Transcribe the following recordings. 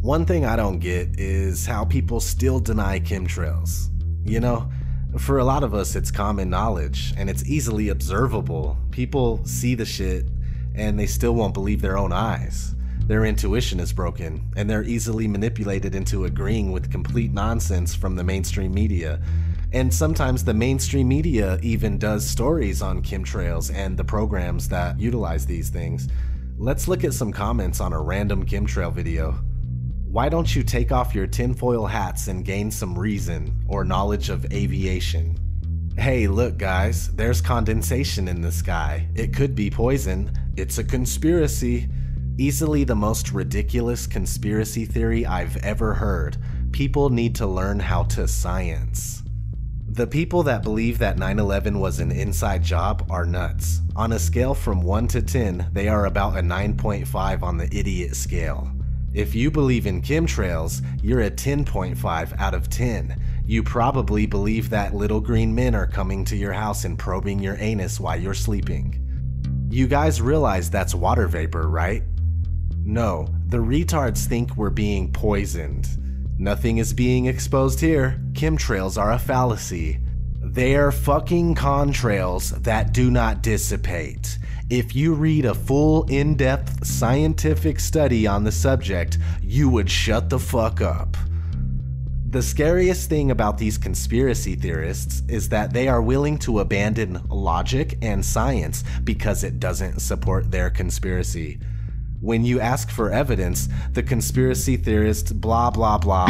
One thing I don't get is how people still deny chemtrails. You know, for a lot of us it's common knowledge and it's easily observable. People see the shit and they still won't believe their own eyes. Their intuition is broken and they're easily manipulated into agreeing with complete nonsense from the mainstream media. And sometimes the mainstream media even does stories on chemtrails and the programs that utilize these things. Let's look at some comments on a random chemtrail video. Why don't you take off your tinfoil hats and gain some reason or knowledge of aviation? Hey, look guys, there's condensation in the sky. It could be poison. It's a conspiracy. Easily the most ridiculous conspiracy theory I've ever heard. People need to learn how to science. The people that believe that 9/11 was an inside job are nuts. On a scale from 1 to 10, they are about a 9.5 on the idiot scale. If you believe in chemtrails, you're a 10.5 out of 10. You probably believe that little green men are coming to your house and probing your anus while you're sleeping. You guys realize that's water vapor, right? No, the retards think we're being poisoned. Nothing is being exposed here. Chemtrails are a fallacy. They are fucking contrails that do not dissipate. If you read a full, in-depth scientific study on the subject, you would shut the fuck up. The scariest thing about these conspiracy theorists is that they are willing to abandon logic and science because it doesn't support their conspiracy. When you ask for evidence, the conspiracy theorists blah blah blah.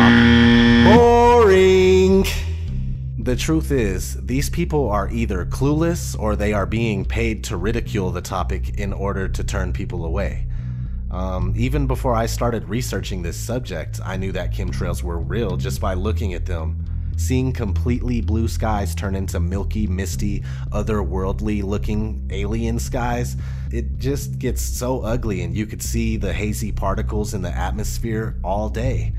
Boring! The truth is, these people are either clueless or they are being paid to ridicule the topic in order to turn people away. Even before I started researching this subject, I knew that chemtrails were real just by looking at them. Seeing completely blue skies turn into milky, misty, otherworldly looking alien skies, it just gets so ugly and you could see the hazy particles in the atmosphere all day.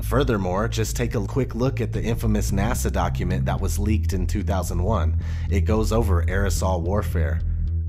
Furthermore, just take a quick look at the infamous NASA document that was leaked in 2001. It goes over aerosol warfare.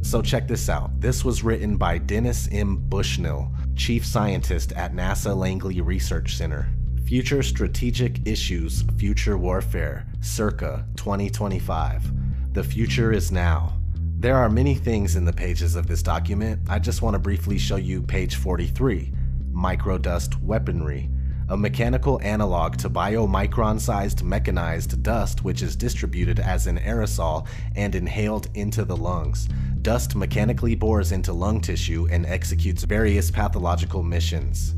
So check this out. This was written by Dennis M. Bushnell, Chief Scientist at NASA Langley Research Center. Future Strategic Issues, Future Warfare, circa 2025. The future is now. There are many things in the pages of this document. I just want to briefly show you page 43, Microdust Weaponry, a mechanical analog to biomicron-sized mechanized dust which is distributed as an aerosol and inhaled into the lungs. Dust mechanically bores into lung tissue and executes various pathological missions.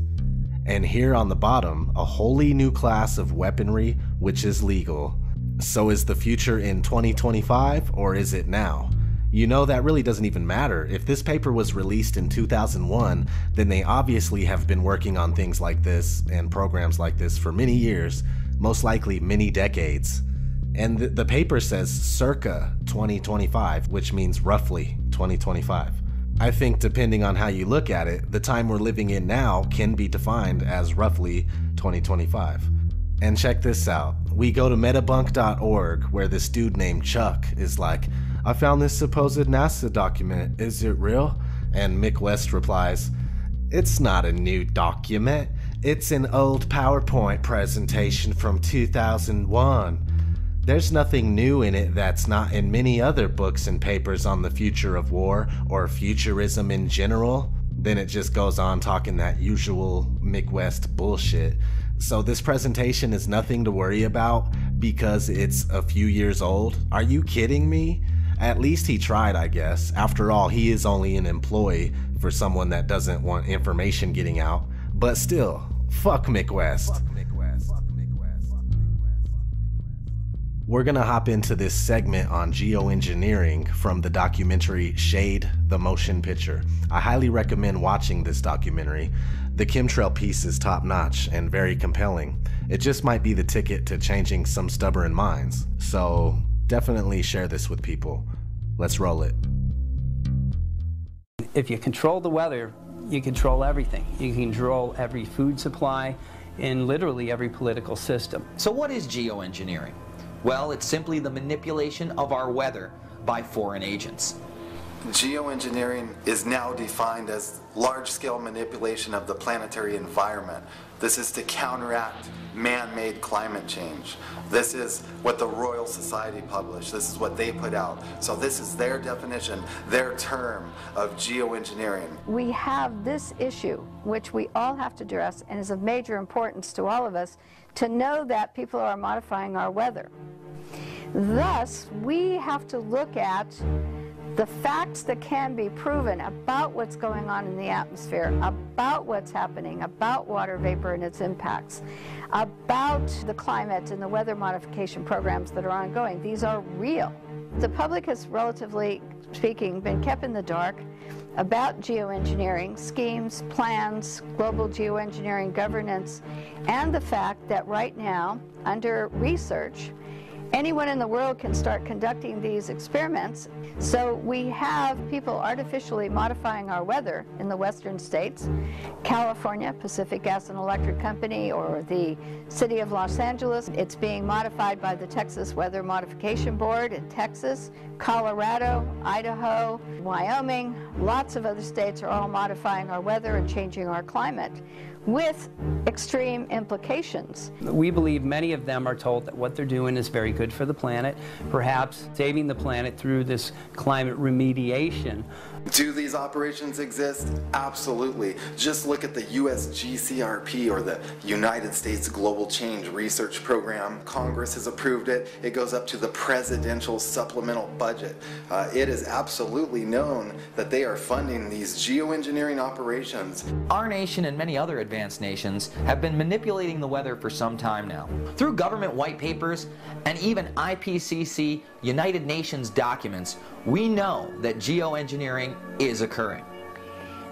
And here on the bottom, a wholly new class of weaponry which is legal. So is the future in 2025 or is it now? You know, that really doesn't even matter. If this paper was released in 2001, then they obviously have been working on things like this and programs like this for many years, most likely many decades. And the paper says circa 2025, which means roughly 2025. I think depending on how you look at it, the time we're living in now can be defined as roughly 2025. And check this out. We go to metabunk.org where this dude named Chuck is like, I found this supposed NASA document, is it real? And Mick West replies, it's not a new document, it's an old PowerPoint presentation from 2001. There's nothing new in it that's not in many other books and papers on the future of war or futurism in general. Then it just goes on talking that usual Mick West bullshit. So this presentation is nothing to worry about because it's a few years old? Are you kidding me? At least he tried, I guess. After all, he is only an employee for someone that doesn't want information getting out. But still, fuck Mick West. We're gonna hop into this segment on geoengineering from the documentary Shade, the Motion Picture. I highly recommend watching this documentary. The chemtrail piece is top notch and very compelling. It just might be the ticket to changing some stubborn minds. So definitely share this with people. Let's roll it. If you control the weather, you control everything. You can control every food supply in literally every political system. So what is geoengineering? Well, it's simply the manipulation of our weather by foreign agents. Geoengineering is now defined as large-scale manipulation of the planetary environment. This is to counteract man-made climate change. This is what the Royal Society published. This is what they put out. So this is their definition, their term of geoengineering. We have this issue, which we all have to address and is of major importance to all of us, to know that people are modifying our weather. Thus, we have to look at the facts that can be proven about what's going on in the atmosphere, about what's happening, about water vapor and its impacts, about the climate and the weather modification programs that are ongoing. These are real. The public has, relatively speaking, been kept in the dark about geoengineering, schemes, plans, global geoengineering governance, and the fact that right now, under research, anyone in the world can start conducting these experiments. So we have people artificially modifying our weather in the western states. California, Pacific Gas and Electric Company, or the city of Los Angeles. It's being modified by the Texas Weather Modification Board in Texas. Colorado, Idaho, Wyoming, lots of other states are all modifying our weather and changing our climate, with extreme implications. We believe many of them are told that what they're doing is very good for the planet, perhaps saving the planet through this climate remediation. Do these operations exist? Absolutely. Just look at the USGCRP, or the United States Global Change Research Program. Congress has approved it. It goes up to the presidential supplemental budget. It is absolutely known that they are funding these geoengineering operations. Our nation and many other advanced nations have been manipulating the weather for some time now. Through government white papers and even IPCC United Nations documents, we know that geoengineering is occurring.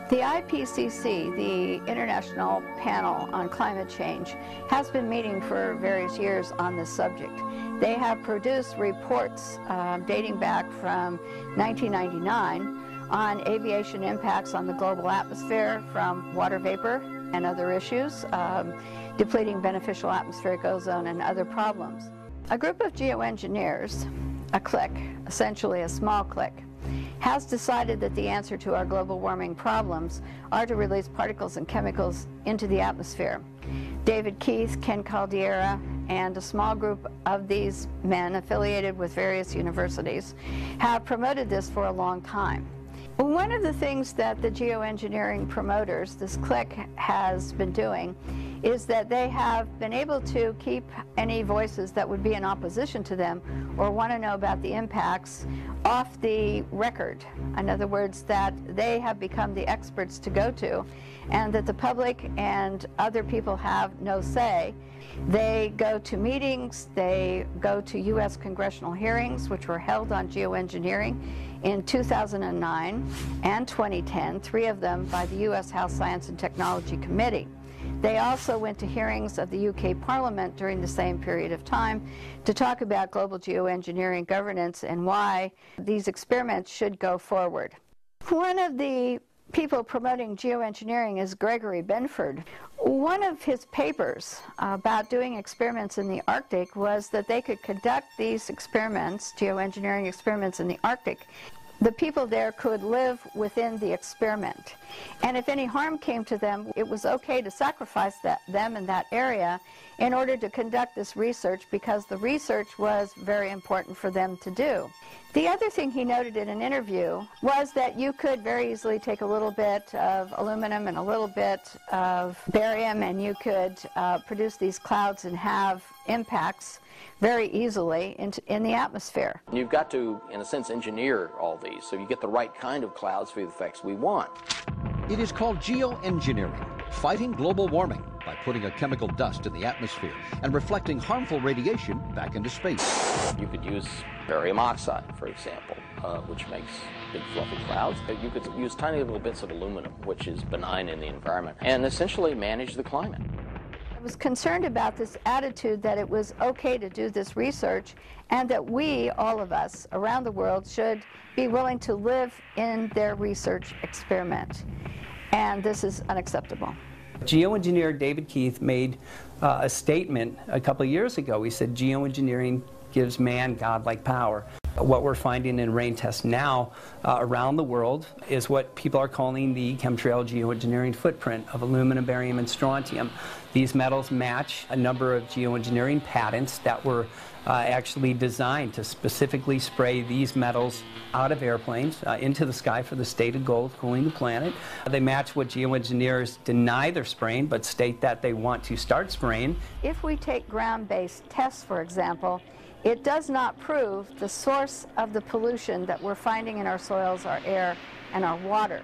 The IPCC, the International Panel on Climate Change, has been meeting for various years on this subject. They have produced reports dating back from 1999 on aviation impacts on the global atmosphere from water vapor and other issues, depleting beneficial atmospheric ozone and other problems. A group of geoengineers, a clique, essentially a small clique, has decided that the answer to our global warming problems are to release particles and chemicals into the atmosphere. David Keith, Ken Caldeira, and a small group of these men affiliated with various universities have promoted this for a long time. One of the things that the geoengineering promoters, this clique, has been doing is that they have been able to keep any voices that would be in opposition to them or want to know about the impacts off the record. In other words, that they have become the experts to go to, and that the public and other people have no say. They go to meetings, they go to U.S. congressional hearings, which were held on geoengineering in 2009 and 2010, 3 of them by the U.S. House Science and Technology Committee. They also went to hearings of the UK Parliament during the same period of time to talk about global geoengineering governance and why these experiments should go forward. One of the people promoting geoengineering is Gregory Benford. One of his papers about doing experiments in the Arctic was that they could conduct these experiments, geoengineering experiments in the Arctic. The people there could live within the experiment. And if any harm came to them, it was okay to sacrifice them in that area in order to conduct this research, because the research was very important for them to do. The other thing he noted in an interview was that you could very easily take a little bit of aluminum and a little bit of barium, and you could produce these clouds and have impacts very easily in the atmosphere. You've got to, in a sense, engineer all these so you get the right kind of clouds for the effects we want. It is called geoengineering, fighting global warming by putting a chemical dust in the atmosphere and reflecting harmful radiation back into space. You could use barium oxide, for example, which makes big fluffy clouds. You could use tiny little bits of aluminum, which is benign in the environment, and essentially manage the climate. I was concerned about this attitude that it was okay to do this research, and that we, all of us around the world, should be willing to live in their research experiment. And this is unacceptable. Geoengineer David Keith made a statement a couple of years ago. He said geoengineering gives man godlike power. What we're finding in rain tests now around the world is what people are calling the chemtrail geoengineering footprint of aluminum, barium, and strontium. These metals match a number of geoengineering patents that were actually designed to specifically spray these metals out of airplanes into the sky for the stated goal of cooling the planet. They match what geoengineers deny they're spraying but state that they want to start spraying. If we take ground-based tests, for example, it does not prove the source of the pollution that we're finding in our soils, our air, and our water.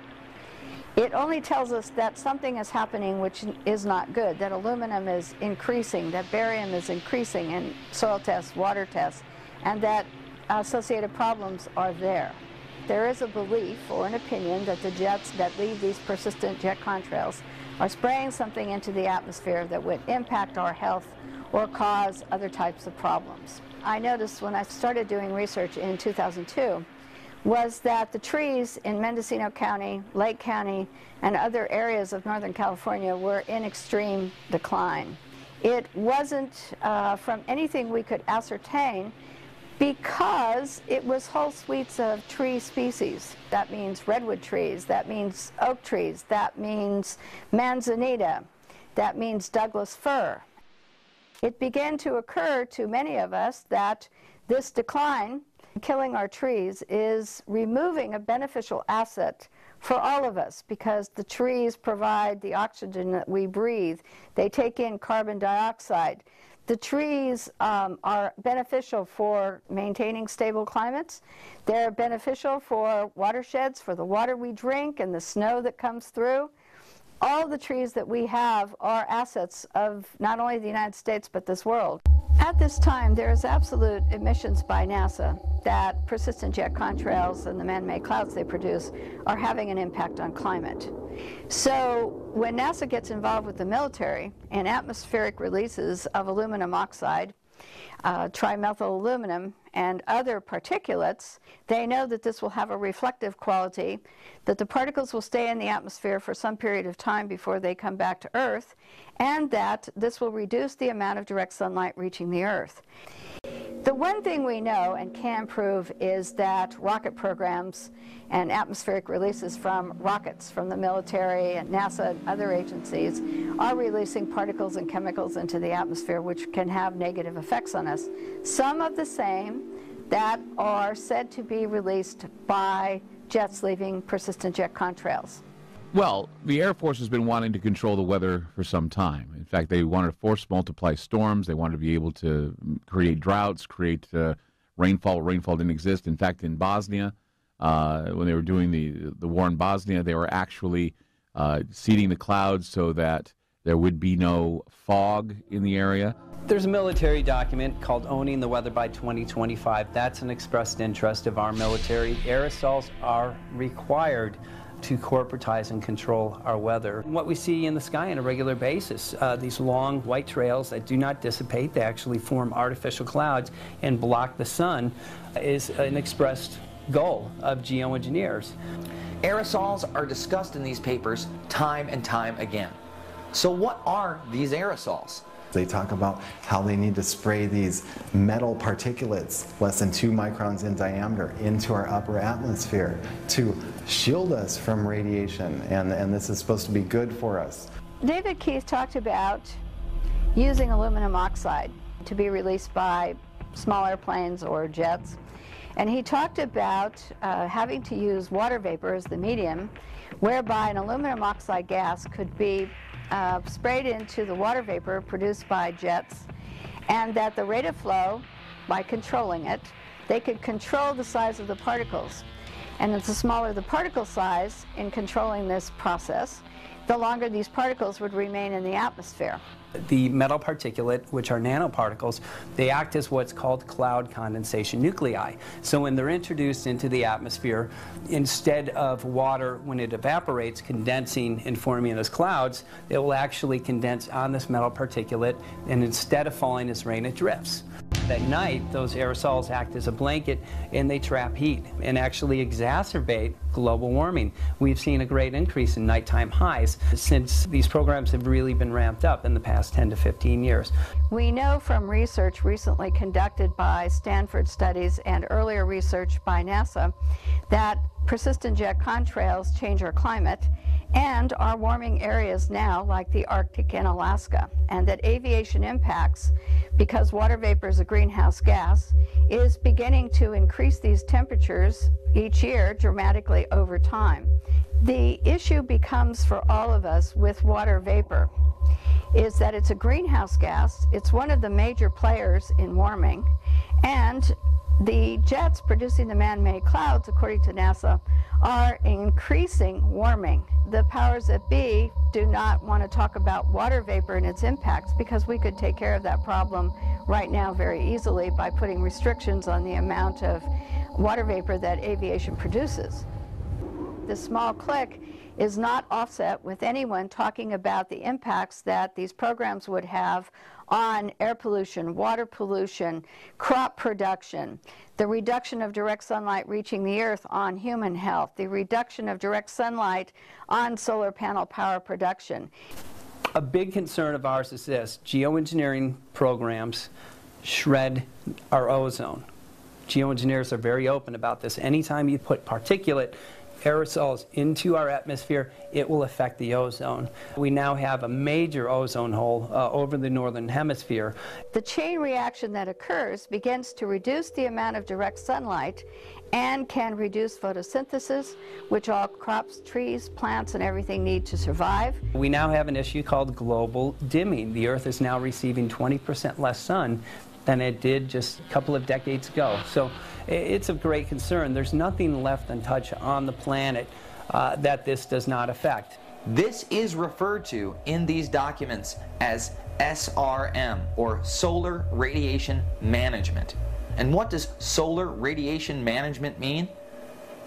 It only tells us that something is happening which is not good, that aluminum is increasing, that barium is increasing in soil tests, water tests, and that associated problems are there. There is a belief or an opinion that the jets that leave these persistent jet contrails are spraying something into the atmosphere that would impact our health or cause other types of problems. I noticed when I started doing research in 2002 was that the trees in Mendocino County, Lake County, and other areas of Northern California were in extreme decline. It wasn't from anything we could ascertain because it was whole suites of tree species. That means redwood trees, that means oak trees, that means manzanita, that means Douglas fir. It began to occur to many of us that this decline, killing our trees, is removing a beneficial asset for all of us because the trees provide the oxygen that we breathe. They take in carbon dioxide. The trees are beneficial for maintaining stable climates. They're beneficial for watersheds, for the water we drink and the snow that comes through. All the trees that we have are assets of not only the United States but this world. At this time, there is absolute admissions by NASA that persistent jet contrails and the man-made clouds they produce are having an impact on climate. So when NASA gets involved with the military in atmospheric releases of aluminum oxide, trimethyl aluminum, and other particulates, they know that this will have a reflective quality, that the particles will stay in the atmosphere for some period of time before they come back to Earth, and that this will reduce the amount of direct sunlight reaching the Earth. The one thing we know and can prove is that rocket programs and atmospheric releases from rockets from the military and NASA and other agencies are releasing particles and chemicals into the atmosphere which can have negative effects on us. Some of the same that are said to be released by jets leaving persistent jet contrails. Well, the Air Force has been wanting to control the weather for some time. In fact, they wanted to force multiply storms. They wanted to be able to create droughts, create rainfall. Rainfall didn't exist. In fact, in Bosnia, when they were doing the war in Bosnia, they were actually seeding the clouds so that there would be no fog in the area. There's a military document called Owning the Weather by 2025. That's an expressed interest of our military. Aerosols are required to corporatize and control our weather. What we see in the sky on a regular basis, these long white trails that do not dissipate, they actually form artificial clouds and block the sun, is an expressed goal of geoengineers. Aerosols are discussed in these papers time and time again. So what are these aerosols? They talk about how they need to spray these metal particulates less than 2 microns in diameter into our upper atmosphere to shield us from radiation, and this is supposed to be good for us. David Keith talked about using aluminum oxide to be released by small airplanes or jets, and he talked about having to use water vapor as the medium, whereby an aluminum oxide gas could be sprayed into the water vapor produced by jets, and that the rate of flow, by controlling it, they could control the size of the particles. And the smaller the particle size in controlling this process, the longer these particles would remain in the atmosphere. The metal particulate, which are nanoparticles, they act as what's called cloud condensation nuclei. So when they're introduced into the atmosphere, instead of water, when it evaporates, condensing and forming as clouds, it will actually condense on this metal particulate, and instead of falling as rain, it drifts. at night, those aerosols act as a blanket and they trap heat and actually exacerbate global warming. We've seen a great increase in nighttime highs since these programs have really been ramped up in the past 10 to 15 years. We know from research recently conducted by Stanford Studies and earlier research by NASA that persistent jet contrails change our climate and are warming areas now like the Arctic and Alaska, and that aviation impacts, because water vapor is a greenhouse gas, is beginning to increase these temperatures each year dramatically over time. The issue becomes for all of us with water vapor is that it's a greenhouse gas, it's one of the major players in warming, and the jets producing the man-made clouds, according to NASA, are increasing warming. The powers that be do not want to talk about water vapor and its impacts because we could take care of that problem right now very easily by putting restrictions on the amount of water vapor that aviation produces. This small click is not offset with anyone talking about the impacts that these programs would have on air pollution, water pollution, crop production, the reduction of direct sunlight reaching the earth on human health, the reduction of direct sunlight on solar panel power production. A big concern of ours is this: geoengineering programs shred our ozone. Geoengineers are very open about this. Anytime you put particulate aerosols into our atmosphere, it will affect the ozone. We now have a major ozone hole over the northern hemisphere. The chain reaction that occurs begins to reduce the amount of direct sunlight and can reduce photosynthesis, which all crops, trees, plants, and everything need to survive. We now have an issue called global dimming. The Earth is now receiving 20% less sun than it did just a couple of decades ago. So it's of great concern. There's nothing left untouched on the planet that this does not affect. This is referred to in these documents as SRM, or Solar Radiation Management. And what does solar radiation management mean?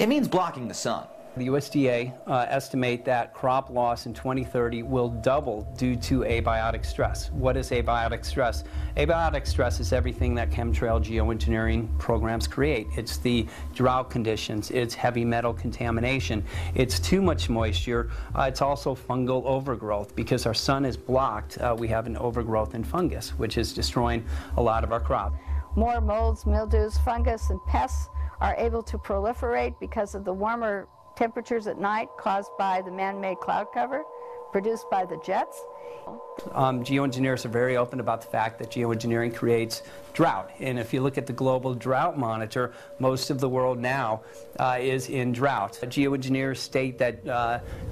It means blocking the sun. The USDA estimate that crop loss in 2030 will double due to abiotic stress. What is abiotic stress? Abiotic stress is everything that chemtrail geoengineering programs create. It's the drought conditions, it's heavy metal contamination, it's too much moisture, it's also fungal overgrowth. Because our sun is blocked, we have an overgrowth in fungus, which is destroying a lot of our crop. More molds, mildews, fungus, and pests are able to proliferate because of the warmer temperatures at night caused by the man-made cloud cover produced by the jets. Geoengineers are very open about the fact that geoengineering creates drought. And if you look at the global drought monitor, most of the world now is in drought. Geoengineers state that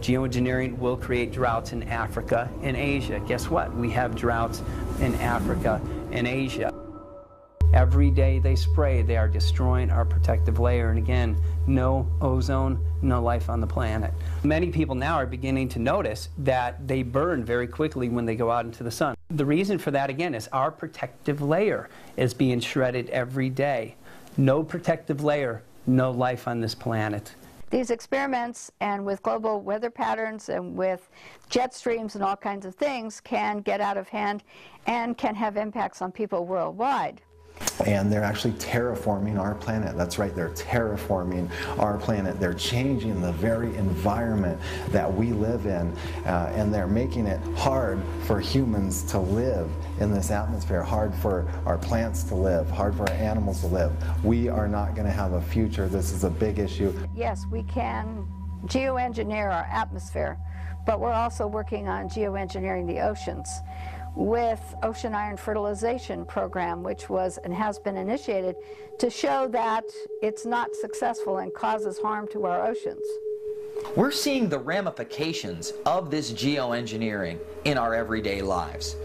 geoengineering will create droughts in Africa and Asia. Guess what? We have droughts in Africa and Asia. Every day they spray, they are destroying our protective layer. And again, no ozone, no life on the planet. Many people now are beginning to notice that they burn very quickly when they go out into the sun. The reason for that, again, is our protective layer is being shredded every day. No protective layer, no life on this planet. These experiments, and with global weather patterns and with jet streams and all kinds of things, can get out of hand and can have impacts on people worldwide. And they're actually terraforming our planet. That's right, they're terraforming our planet. They're changing the very environment that we live in, and they're making it hard for humans to live in this atmosphere, hard for our plants to live, hard for our animals to live. We are not going to have a future. This is a big issue. Yes, we can geoengineer our atmosphere, but we're also working on geoengineering the oceans with ocean iron fertilization program, which was and has been initiated to show that it's not successful and causes harm to our oceans. We're seeing the ramifications of this geoengineering in our everyday lives.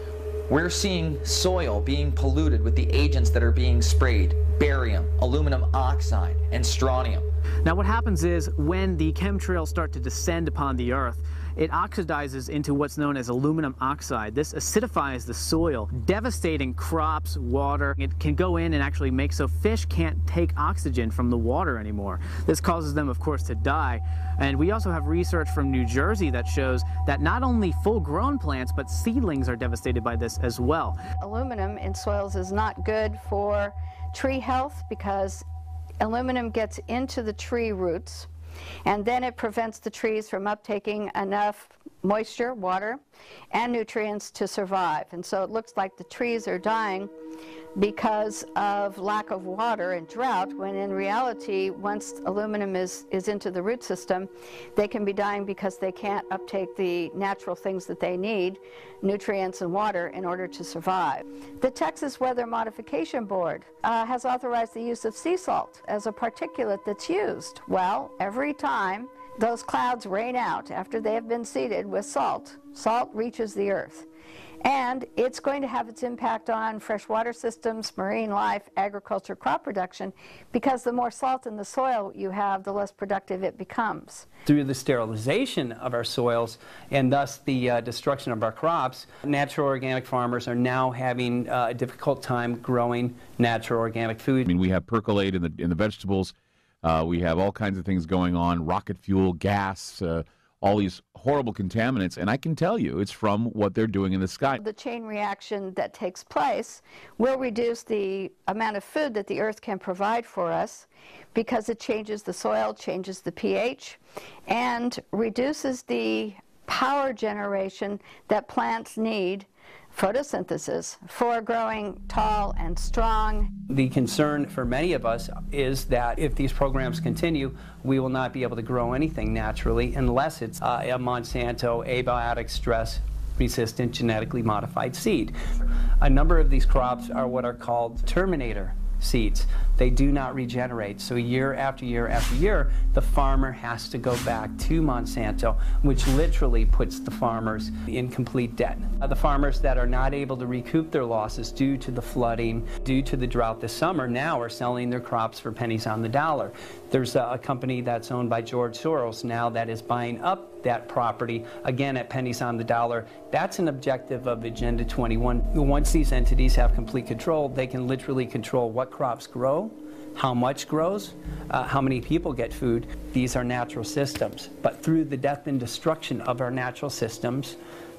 We're seeing soil being polluted with the agents that are being sprayed: barium, aluminum oxide, and strontium. Now what happens is when the chemtrails start to descend upon the Earth, it oxidizes into what's known as aluminum oxide. This acidifies the soil, devastating crops, water. It can go in and actually make so fish can't take oxygen from the water anymore. This causes them, of course, to die. And we also have research from New Jersey that shows that not only full-grown plants, but seedlings are devastated by this as well. Aluminum in soils is not good for tree health because aluminum gets into the tree roots, and then it prevents the trees from uptaking enough moisture, water, and nutrients to survive. And so it looks like the trees are dying because of lack of water and drought, when in reality, once aluminum is into the root system, they can be dying because they can't uptake the natural things that they need, nutrients and water, in order to survive. The Texas Weather Modification Board has authorized the use of sea salt as a particulate that's used. Well, every time those clouds rain out after they have been seeded with salt, salt reaches the earth. And it's going to have its impact on freshwater systems, marine life, agriculture, crop production, because the more salt in the soil you have, the less productive it becomes. Through the sterilization of our soils and thus the destruction of our crops, natural organic farmers are now having a difficult time growing natural organic food. I mean, we have percolate in the vegetables. We have all kinds of things going on, rocket fuel, gas, all these horrible contaminants, and I can tell you it's from what they're doing in the sky. The chain reaction that takes place will reduce the amount of food that the earth can provide for us because it changes the soil, changes the pH, and reduces the power generation that plants need, photosynthesis, for growing tall and strong. The concern for many of us is that if these programs continue, we will not be able to grow anything naturally unless it's a Monsanto abiotic stress resistant genetically modified seed. A number of these crops are what are called terminator seeds. They do not regenerate. So year after year after year, the farmer has to go back to Monsanto, which literally puts the farmers in complete debt. The farmers that are not able to recoup their losses due to the flooding, due to the drought this summer, now are selling their crops for pennies on the dollar. There's a company that's owned by George Soros now that is buying up that property, again at pennies on the dollar. That's an objective of Agenda 21. Once these entities have complete control, they can literally control what crops grow, how much grows, how many people get food. These are natural systems. But through the death and destruction of our natural systems,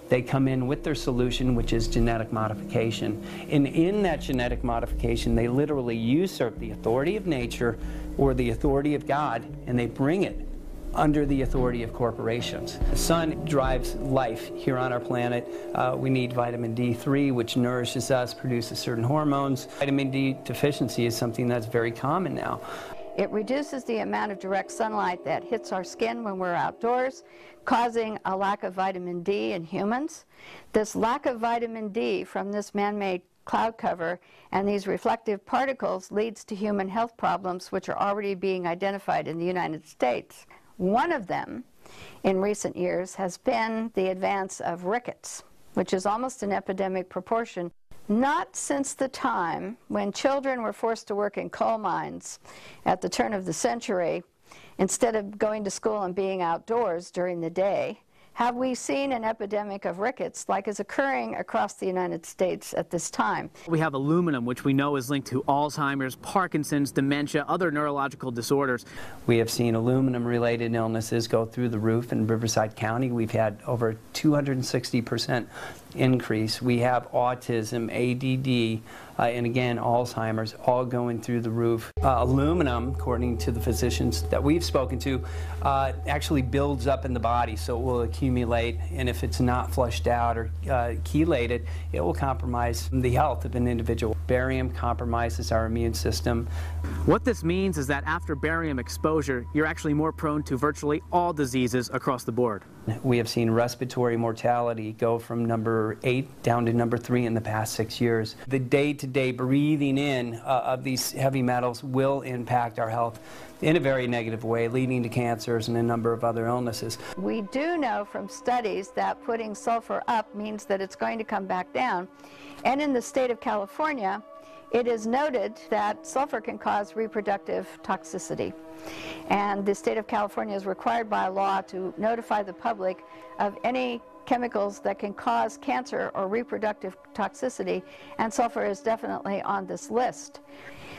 they come in with their solution, which is genetic modification. And in that genetic modification, they literally usurp the authority of nature or the authority of God, and they bring it under the authority of corporations. The sun drives life here on our planet. We need vitamin D3, which nourishes us, produces certain hormones. Vitamin D deficiency is something that's very common now. It reduces the amount of direct sunlight that hits our skin when we're outdoors, causing a lack of vitamin D in humans. This lack of vitamin D from this man-made cloud cover and these reflective particles leads to human health problems, which are already being identified in the United States. One of them, in recent years, has been the advance of rickets, which is almost an epidemic proportion. Not since the time when children were forced to work in coal mines at the turn of the century, instead of going to school and being outdoors during the day, have we seen an epidemic of rickets like is occurring across the United States at this time. We have aluminum, which we know is linked to Alzheimer's, Parkinson's, dementia, other neurological disorders. We have seen aluminum-related illnesses go through the roof in Riverside County. We've had over 260% increase. We have autism, ADD, and again, Alzheimer's, all going through the roof. Aluminum, according to the physicians that we've spoken to, actually builds up in the body, so it will accumulate, and if it's not flushed out or chelated, it will compromise the health of an individual. Barium compromises our immune system. What this means is that after barium exposure, you're actually more prone to virtually all diseases across the board. We have seen respiratory mortality go from number 8 down to number 3 in the past 6 years. The day-to-day breathing in of these heavy metals will impact our health in a very negative way, leading to cancers and a number of other illnesses. We do know from studies that putting sulfur up means that it's going to come back down. And in the state of California, it is noted that sulfur can cause reproductive toxicity. And the state of California is required by law to notify the public of any chemicals that can cause cancer or reproductive toxicity, and sulfur is definitely on this list.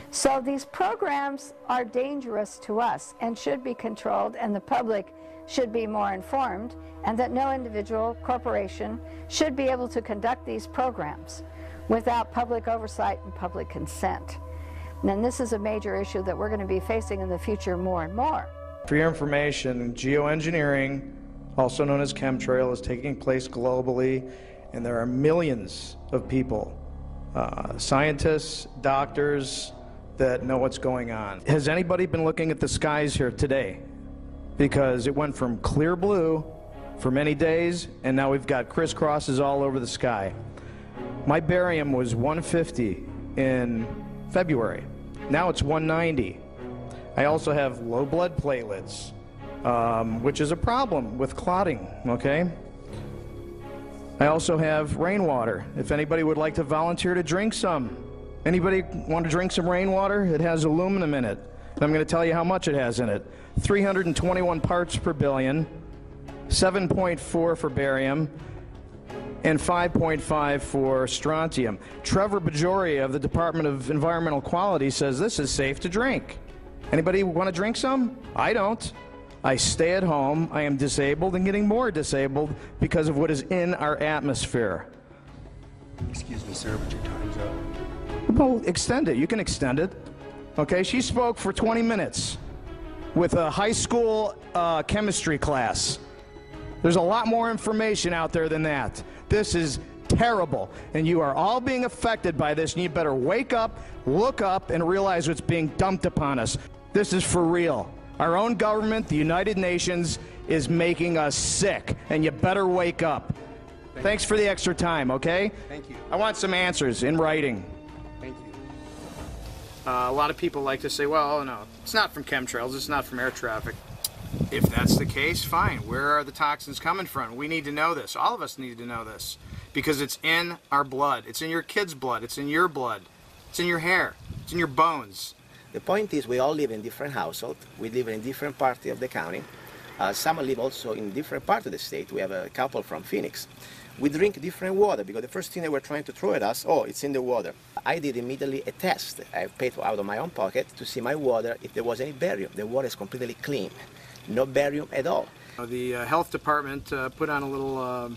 So these programs are dangerous to us and should be controlled, and the public should be more informed, and that no individual corporation should be able to conduct these programs without public oversight and public consent. And this is a major issue that we're going to be facing in the future more and more. For your information, geoengineering, also known as chemtrail, is taking place globally, and there are millions of people, scientists, doctors, that know what's going on. Has anybody been looking at the skies here today? Because it went from clear blue for many days, and now we've got crisscrosses all over the sky. My barium was 150 in February. Now it's 190. I also have low blood platelets, which is a problem with clotting, okay? I also have rainwater. If anybody would like to volunteer to drink some. Anybody want to drink some rainwater? It has aluminum in it. And I'm going to tell you how much it has in it. 321 parts per billion, 7.4 for barium, and 5.5 for strontium. Trevor Bajoria of the Department of Environmental Quality says this is safe to drink. Anybody want to drink some? I don't. I stay at home. I am disabled and getting more disabled because of what is in our atmosphere. Excuse me, sir, but your time's up. Well, extend it. You can extend it. Okay, she spoke for 20 minutes with a high school chemistry class. There's a lot more information out there than that. This is terrible, and you are all being affected by this, and you better wake up, look up, and realize what's being dumped upon us. This is for real. Our own government, the United Nations, is making us sick, and you better wake up. Thanks for the extra time, okay? Thank you. I want some answers in writing. Thank you. A lot of people like to say, well, no, it's not from chemtrails, it's not from air traffic. If that's the case, fine. Where are the toxins coming from? We need to know this. All of us need to know this. Because it's in our blood. It's in your kids' blood. It's in your blood. It's in your hair. It's in your bones. The point is we all live in different households. We live in different parts of the county. Some live also in different parts of the state. We have a couple from Phoenix. We drink different water because the first thing they were trying to throw at us, oh, it's in the water. I did immediately a test. I paid out of my own pocket to see my water if there was any barium. The water is completely clean. No barium at all. The health department put on a little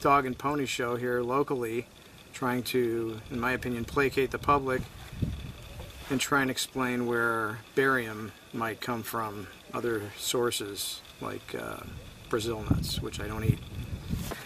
dog and pony show here locally, trying to, in my opinion, placate the public and try and explain where barium might come from, other sources like Brazil nuts, which I don't eat.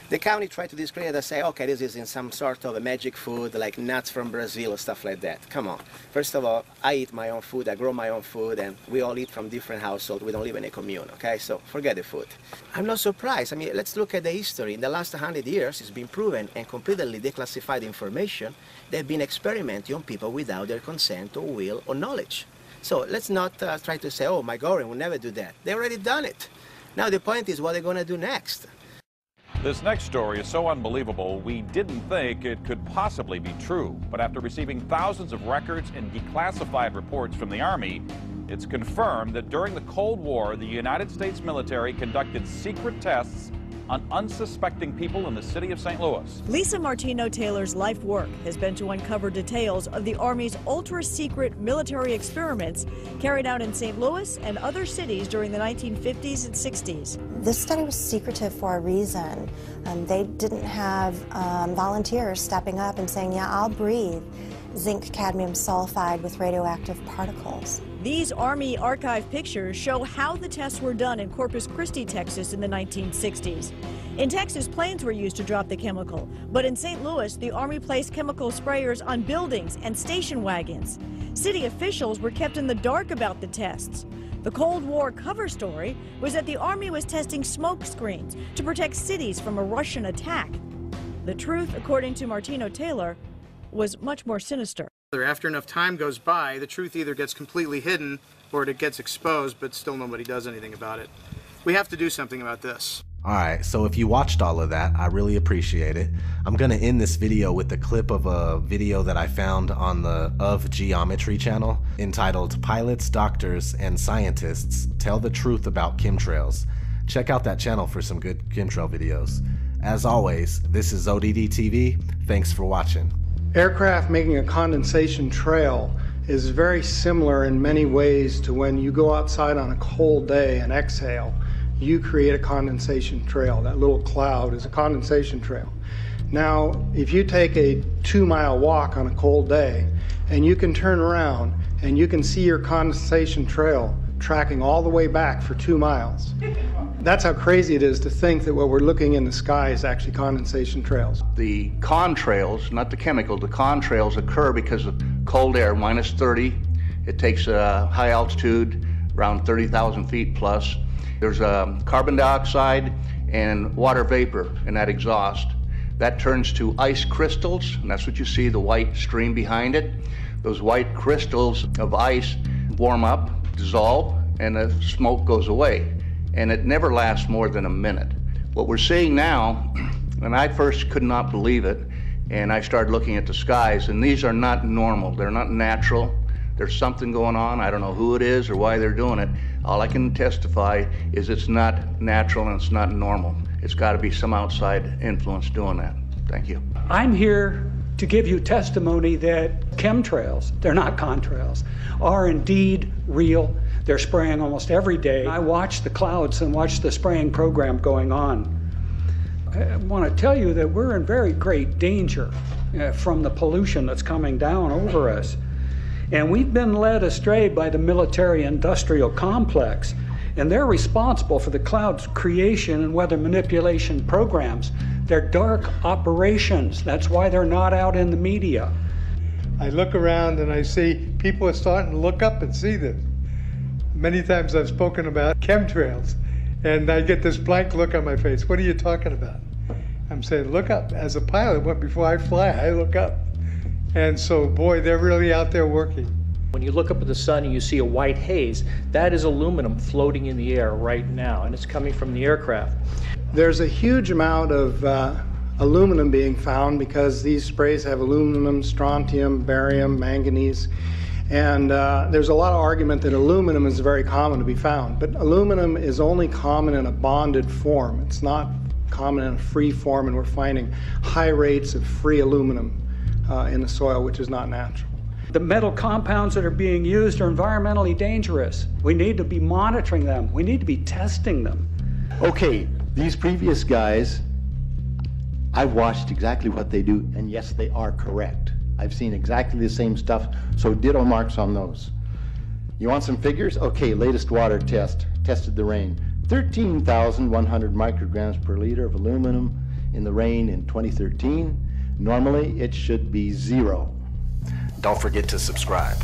The county tried to discredit us, say, okay, this is in some sort of a magic food, like nuts from Brazil or stuff like that. Come on. First of all, I eat my own food, I grow my own food, and we all eat from different households. We don't live in a commune, okay? So forget the food. I'm not surprised. I mean, let's look at the history. In the last 100 years, it's been proven and completely declassified information. They've been experimenting on people without their consent or will or knowledge. So let's not try to say, oh, my government will never do that. They already done it. Now the point is what they're going to do next. This next story is so unbelievable, we didn't think it could possibly be true. But after receiving thousands of records and declassified reports from the Army, it's confirmed that during the Cold War, the United States military conducted secret tests on unsuspecting people in the city of St. Louis. Lisa Martino Taylor's life work has been to uncover details of the Army's ultra-secret military experiments carried out in St. Louis and other cities during the 1950s and 60s. This study was secretive for a reason. They didn't have volunteers stepping up and saying, yeah, I'll breathe zinc cadmium sulfide with radioactive particles. These Army archive pictures show how the tests were done in Corpus Christi, Texas in the 1960s. In Texas, planes were used to drop the chemical, but in St. Louis, the Army placed chemical sprayers on buildings and station wagons. City officials were kept in the dark about the tests. The Cold War cover story was that the Army was testing smoke screens to protect cities from a Russian attack. The truth, according to Martino Taylor, was much more sinister. After enough time goes by, the truth either gets completely hidden or it gets exposed, but still nobody does anything about it. We have to do something about this. Alright, so if you watched all of that, I really appreciate it. I'm going to end this video with a clip of a video that I found on the Of Geometry channel entitled Pilots, Doctors, and Scientists Tell the Truth About Chemtrails. Check out that channel for some good chemtrail videos. As always, this is ODD TV. Thanks for watching. Aircraft making a condensation trail is very similar in many ways to when you go outside on a cold day and exhale. you create a condensation trail. That little cloud is a condensation trail. Now, if you take a 2-mile walk on a cold day, and you can turn around and you can see your condensation trail tracking all the way back for 2 miles. That's how crazy it is to think that what we're looking in the sky is actually condensation trails. The contrails, not the chemical, the contrails occur because of cold air, minus 30. It takes high altitude, around 30,000 feet plus. There's carbon dioxide and water vapor in that exhaust. That turns to ice crystals, and that's what you see, the white stream behind it. Those white crystals of ice warm up, dissolve, and the smoke goes away. And it never lasts more than a minute. What we're seeing now, and I first could not believe it, and I started looking at the skies, and these are not normal, they're not natural. There's something going on, I don't know who it is or why they're doing it. All I can testify is it's not natural and it's not normal. It's got to be some outside influence doing that. Thank you. I'm here to give you testimony that chemtrails, they're not contrails, are indeed real. They're spraying almost every day. I watch the clouds and watch the spraying program going on. I want to tell you that we're in very great danger from the pollution that's coming down over us. And we've been led astray by the military-industrial complex, and they're responsible for the cloud's creation and weather manipulation programs. They're dark operations. That's why they're not out in the media. I look around and I see people are starting to look up and see this. Many times I've spoken about chemtrails, and I get this blank look on my face. What are you talking about? I'm saying, look up. As a pilot, before I fly, I look up. And so, boy, they're really out there working. When you look up at the sun and you see a white haze, that is aluminum floating in the air right now, and it's coming from the aircraft. There's a huge amount of aluminum being found because these sprays have aluminum, strontium, barium, manganese. And there's a lot of argument that aluminum is very common to be found, but aluminum is only common in a bonded form. It's not common in a free form, and we're finding high rates of free aluminum in the soil, which is not natural. The metal compounds that are being used are environmentally dangerous. We need to be monitoring them. We need to be testing them. Okay, these previous guys, I've watched exactly what they do, and yes, they are correct. I've seen exactly the same stuff, so ditto marks on those. You want some figures? Okay, latest water test, tested the rain. 13,100 micrograms per liter of aluminum in the rain in 2013. Normally, it should be 0. Don't forget to subscribe.